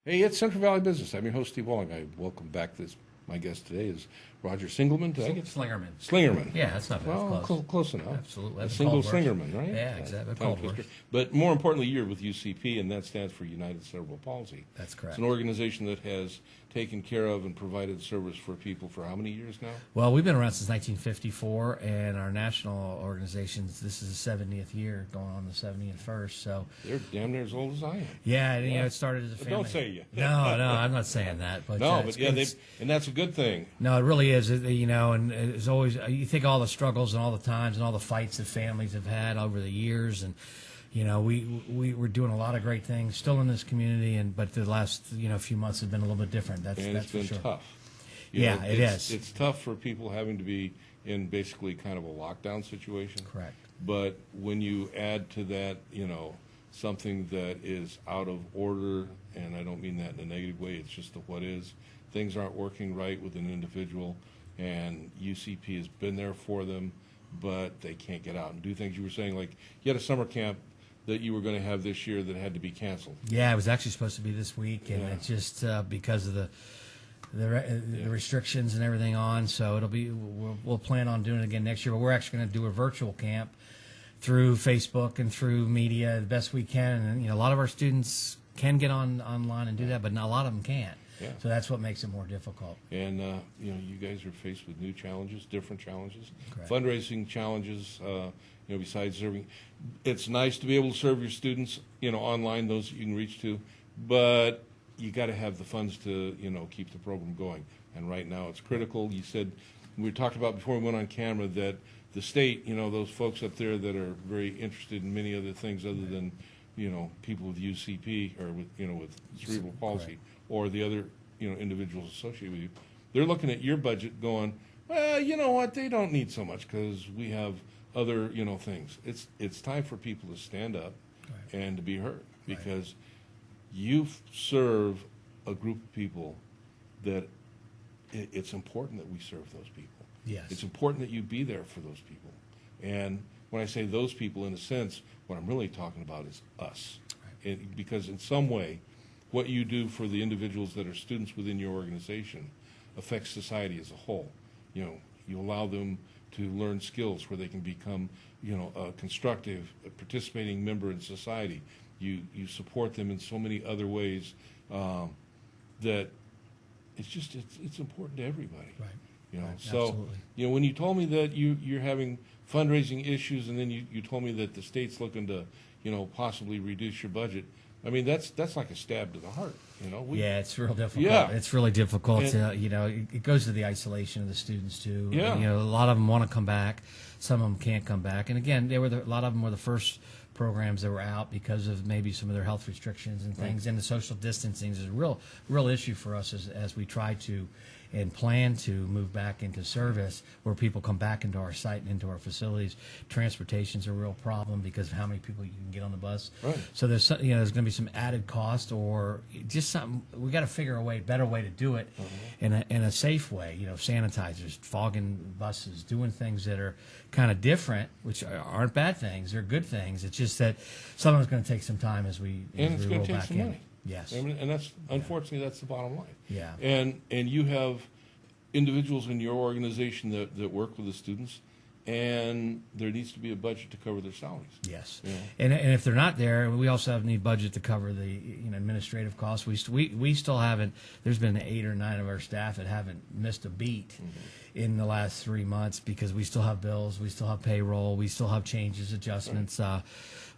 Hey, it's Central Valley Business. I'm your host, Steve Walling. I welcome back this. My guest today is Roger Singleman. Did I get Slingerman. Slingerman? Yeah, that's not bad. Well, Close. close enough. Absolutely. A That's single called worse. Slingerman, right? Yeah, exactly. Tongue Called worse. twister. But more importantly, you're with UCP, and that stands for United Cerebral Palsy. That's correct. It's an organization that has taken care of and provided service for people for how many years now? Well, we've been around since 1954, and our national organizations, this is the 70th year, going on the 71st. So They're damn near as old as I am. yeah, you know, it started as a family. Don't say you. No, I'm not saying that. But No, it's- but yeah, it's- and that's a good thing. No, it really is. You know, and it's always you think all the struggles and all the times and all the fights that families have had over the years, and you know, we're doing a lot of great things still in this community, but the last few months have been a little bit different. That's It's for been sure. tough. Yeah, it is. It's tough for people having to be in basically kind of a lockdown situation. Correct. But when you add to that, something that is out of order, and I don't mean that in a negative way, it's just the what is, things aren't working right with an individual, and UCP has been there for them, but they can't get out and do things. You were saying, like, you had a summer camp that you were going to have this year that had to be canceled. Yeah, it was actually supposed to be this week, and Yeah. it's just because of the restrictions and everything on. So we'll plan on doing it again next year. But we're actually going to do a virtual camp through Facebook and through media the best we can. And a lot of our students can get online and do that, but not a lot of them can't. Yeah. So that's what makes it more difficult. And, you guys are faced with new challenges, different challenges, Correct. fundraising challenges, besides serving. It's nice to be able to serve your students, online, those that you can reach to, but you got to have the funds to, keep the program going. And right now it's critical. You said, we talked about before we went on camera that the state, those folks up there that are very interested in many other things other than, people with UCP or with cerebral palsy. Correct. Or the other, individuals associated with you, they're looking at your budget going, well, you know what, they don't need so much because we have other, things. It's time for people to stand up Right. and to be heard Right. because you serve a group of people that it's important that we serve those people. Yes. It's important that you be there for those people. And when I say those people, in a sense, what I'm really talking about is us. Right. Because in some way, what you do for the individuals that are students within your organization affects society as a whole. You allow them to learn skills where they can become, a constructive, participating member in society. You support them in so many other ways that it's important to everybody. Right. Right. So Absolutely. when you told me that you're having fundraising issues, and then you told me that the state's looking to possibly reduce your budget. I mean, that's like a stab to the heart. Yeah, it's real difficult. Yeah. It's really difficult. And- It goes to the isolation of the students too. Yeah. A lot of them want to come back. Some of them can't come back. And again, a lot of them were the first programs that were out because of maybe some of their health restrictions and things. Right. And the social distancing is a real issue for us as we try to and plan to move back into service where people come back into our site and into our facilities. Transportation's a real problem because of how many people you can get on the bus. Right. So there's going to be some added cost or just something. We got to figure a better way to do it in a safe way. Sanitizers, fogging buses, doing things that are kind of different, which aren't bad things. They're good things. It's just that some of it's going to take some time as we And it's roll going to take back some in. money. Yes. And that's unfortunately that's the bottom line. Yeah. And you have individuals in your organization that work with the students, and there needs to be a budget to cover their salaries. Yes. Yeah. And if they're not there, we also need budget to cover the administrative costs. We still haven't. There's been 8 or 9 of our staff that haven't missed a beat in the last 3 months because we still have bills, we still have payroll, we still have changes, adjustments. Right.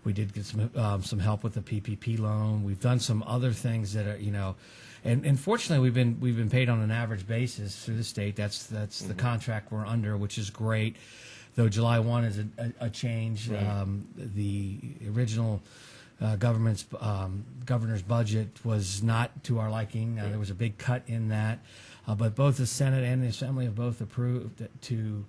We did get some help with the PPP loan. We've done some other things that are and fortunately we've been paid on an average basis through the state. That's the contract we're under, which is great. Though July 1 is a change. Right. The original governor's budget was not to our liking. Right. There was a big cut in that, but both the Senate and the Assembly have both approved to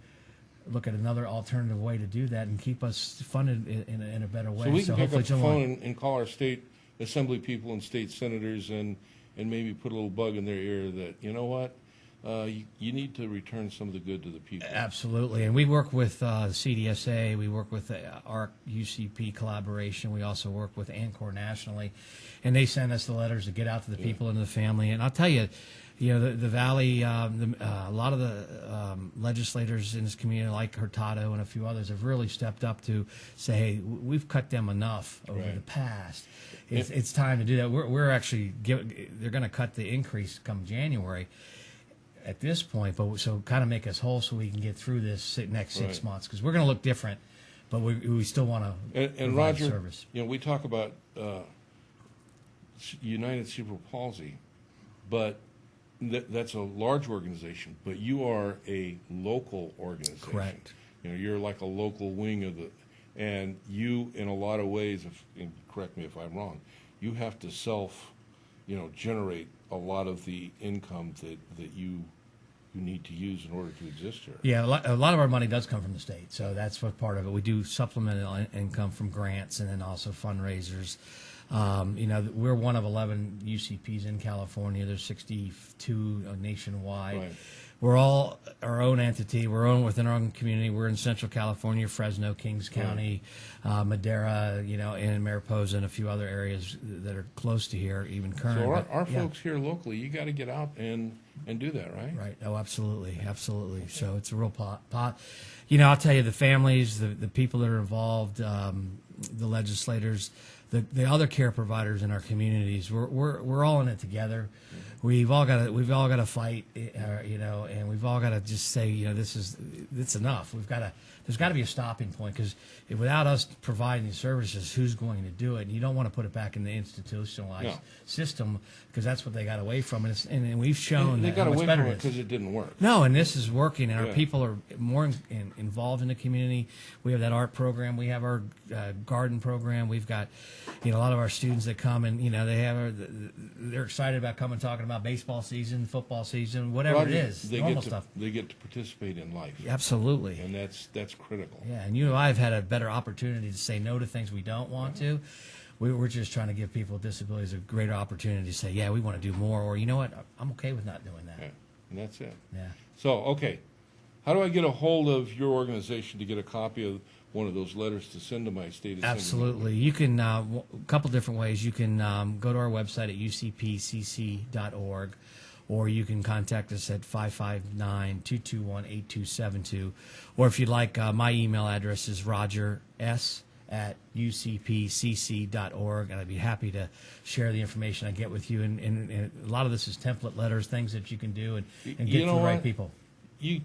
look at another alternative way to do that and keep us funded in a better way. So we can pick hopefully up the phone and call our state assembly people and state senators and maybe put a little bug in their ear that, you know what, you need to return some of the good to the people. Absolutely, and we work with CDSA. We work with the ARC UCP collaboration. We also work with ANCOR nationally, and they send us the letters to get out to the people and the family. And I'll tell you, the Valley, a lot of the legislators in this community, like Hurtado and a few others, have really stepped up to say, hey, we've cut them enough over Right. the past. It's time to do that. We're actually they're going to cut the increase come January at this point, but so kind of make us whole so we can get through this next 6 Right. months, because we're going to look different, but we still want to And provide Roger, service. we talk about United Cerebral Palsy, but that's a large organization, but you are a local organization. Correct. You're like a local wing of and you, in a lot of ways, and correct me if I'm wrong, you have to generate a lot of the income that you need to use in order to exist here. Yeah, a lot of our money does come from the state, so that's what part of it. We do supplemental income from grants and then also fundraisers. We're one of 11 UCPs in California. There's 62 nationwide. Right. We're all our own entity. We're within our own community. We're in Central California, Fresno, Kings County, Madera, and Mariposa, and a few other areas that are close to here, even Kern. So But, our yeah. folks here locally, you got to get out and do that, right? Right. Oh, absolutely, absolutely. So it's a real pot. I'll tell you, the families, the people that are involved, the legislators, the other care providers in our communities. We're all in it together. We've all got to fight, and we've all got to just say, it's enough. There's got to be a stopping point, because without us providing these services, who's going to do it? And you don't want to put it back in the institutionalized system, because that's what they got away from. And we've shown They that got how much away better from it it is. because it didn't work. No, and this is working, and our Yeah. people are more involved in the community. We have that art program. We have our garden program. We've got, a lot of our students that come and, they're excited about coming talking about baseball season, football season, whatever Roger, it is, normal stuff. They get to participate in life, Absolutely. and that's critical. Yeah, and I've had a better opportunity to say no to things we don't want to. We're just trying to give people with disabilities a greater opportunity to say, yeah, we want to do more, or you know what, I'm okay with not doing that. Yeah, and that's it. Yeah. So, okay, how do I get a hold of your organization to get a copy of one of those letters to send to my state assembly? Absolutely. You can, a couple different ways. You can go to our website at ucpcc.org, or you can contact us at 559-221-8272. Or if you'd like, my email address is roger.s@ucpcc.org, and I'd be happy to share the information I get with you. And a lot of this is template letters, things that you can do and get to the right people. You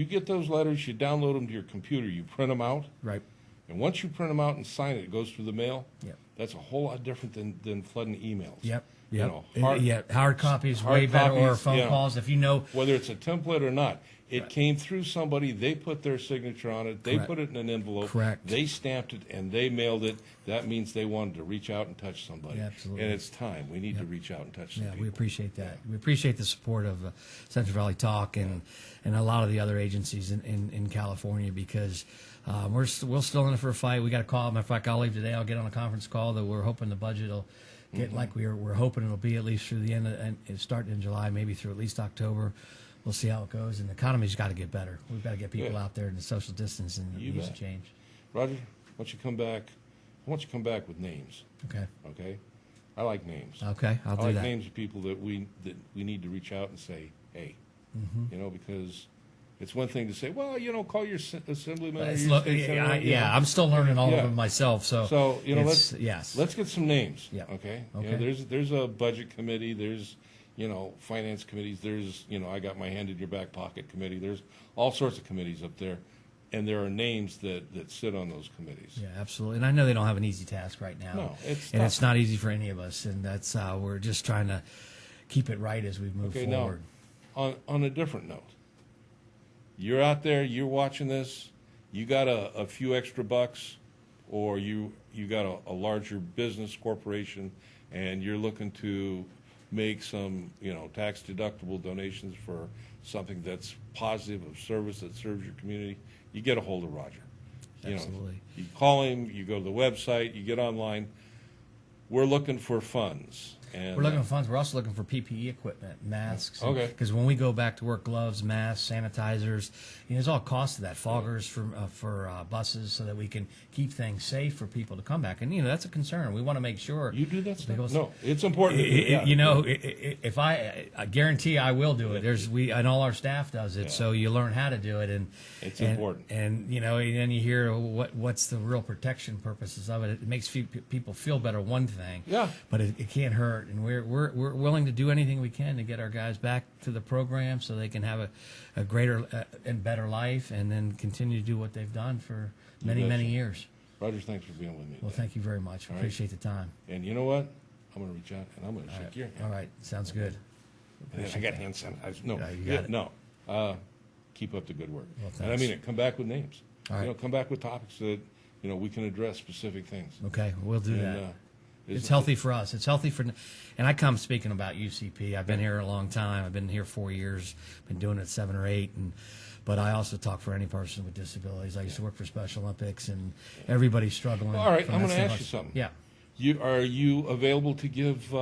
get those letters, you download them to your computer, you print them out, Right. and once you print them out and sign it, it goes through the mail. Yep. That's a whole lot different than flooding emails. Yep. You Yep. know, hard- hard copies, hard way better, or copies, phone yeah. calls. If you know, Whether it's a template or not, it Right. came through somebody, they put their signature on it, they Correct. put it in an envelope, Correct. they stamped it, and they mailed it. That means they wanted to reach out and touch somebody. Yeah, absolutely. And it's time. We need to Yep. reach out and touch some yeah, people. we appreciate that. We appreciate the support of Central Valley Talk and a lot of the other agencies in California, because we're still in it for a fight. We got a call. Matter of fact, I'll leave today. I'll get on a conference call that we're hoping the budget will get like we're hoping it'll be, at least through the end of, and starting in July, maybe through at least October. We'll see how it goes. And the economy's got to get better. We've got to get people Yeah. out there in the social distance, and You it needs bet. to change. Roger, I want you to come back with names, Okay. okay? I like names. Okay. I'll I do like that. names of people that we need to reach out and say, hey, because it's one thing to say, well, call your assemblyman or It's your state senator. yeah, I'm still learning all Yeah. of them myself. So let's yes. get some names. Yeah. Okay. Okay. There's a budget committee. There's finance committees. There's I got my hand in your back pocket committee. There's all sorts of committees up there, and there are names that sit on those committees. Yeah, absolutely. And I know they don't have an easy task right now. No, it's and tough. it's not easy for any of us. And that's we're just trying to keep it right as we move Okay. forward. Now, on a different note, you're out there. You're watching this. You got a few extra bucks, or you got a larger business corporation, and you're looking to make some tax deductible donations for something that's positive, of service that serves your community. You get a hold of Roger. Absolutely. You call him. You go to the website. You get online. We're looking for funds, And We're looking for funds. We're also looking for PPE equipment, masks. Okay. Because when we go back to work, gloves, masks, sanitizers, there's all cost to that. Foggers for buses, so that we can keep things safe for people to come back. And that's a concern. We want to make sure. You do that stuff? Because- No, it's important. to do, yeah. If I guarantee I will do it. And all our staff does it, Yeah. so you learn how to do it, and It's important. And then you hear what's the real protection purposes of it. It makes people feel better. One thing, Yeah. but it can't hurt, and we're willing to do anything we can to get our guys back to the program so they can have a greater and better life, and then continue to do what they've done for many betcha. years. Roger, thanks for being with me. Well, today. thank you very much. All right. Appreciate the time. And you know what? I'm going to reach out and I'm going to shake your hand. All right, sounds good. And then I got hand sanitizer. No, Yeah, you got it. no. Keep up the good work. Well, And I thanks. mean it. Come back with names. All right. Come back with topics that we can address specific things. Okay, we'll do And, that. It's healthy for us. It's healthy for, and I come speaking about UCP. I've been here a long time. I've been here 4 years. Been doing it 7 or 8, but I also talk for any person with disabilities. I used to work for Special Olympics, and everybody's struggling. All right, from I'm that going to ask standpoint. you something. Yeah. Are you available to give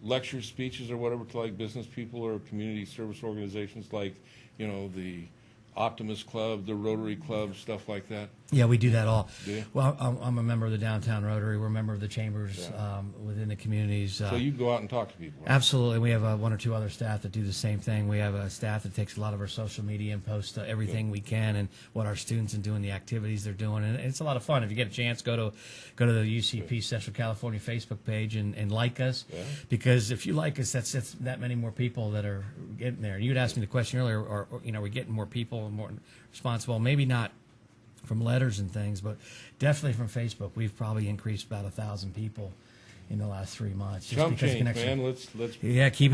lectures, speeches, or whatever to like business people or community service organizations like the Optimist Club, the Rotary Club, stuff like that? Yeah, we do that all. Do you? Well, I'm a member of the Downtown Rotary. We're a member of the chambers within the communities. So you go out and talk to people. Right? Absolutely. We have 1 or 2 other staff that do the same thing. We have a staff that takes a lot of our social media and posts everything we can and what our students are doing, the activities they're doing. And it's a lot of fun. If you get a chance, go to the UCP Central California Facebook page and like us. Yeah. Because if you like us, that's that many more people that are getting there. And you'd asked me the question earlier, or we're getting more people, more responsible. Maybe not from letters and things, but definitely from Facebook. We've probably increased about 1,000 people in the last 3 months. Chump because change, connection. man. Let's Keep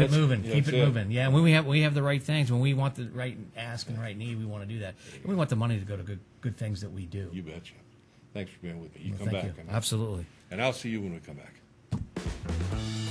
it moving. yeah, Keep it that's it. moving. Yeah, when we have the right things, when we want the right ask and right need, we want to do that. And we want the money to go to good things that we do. You betcha. Thanks for being with me. You Well, come thank back. you. Absolutely. And I'll see you when we come back.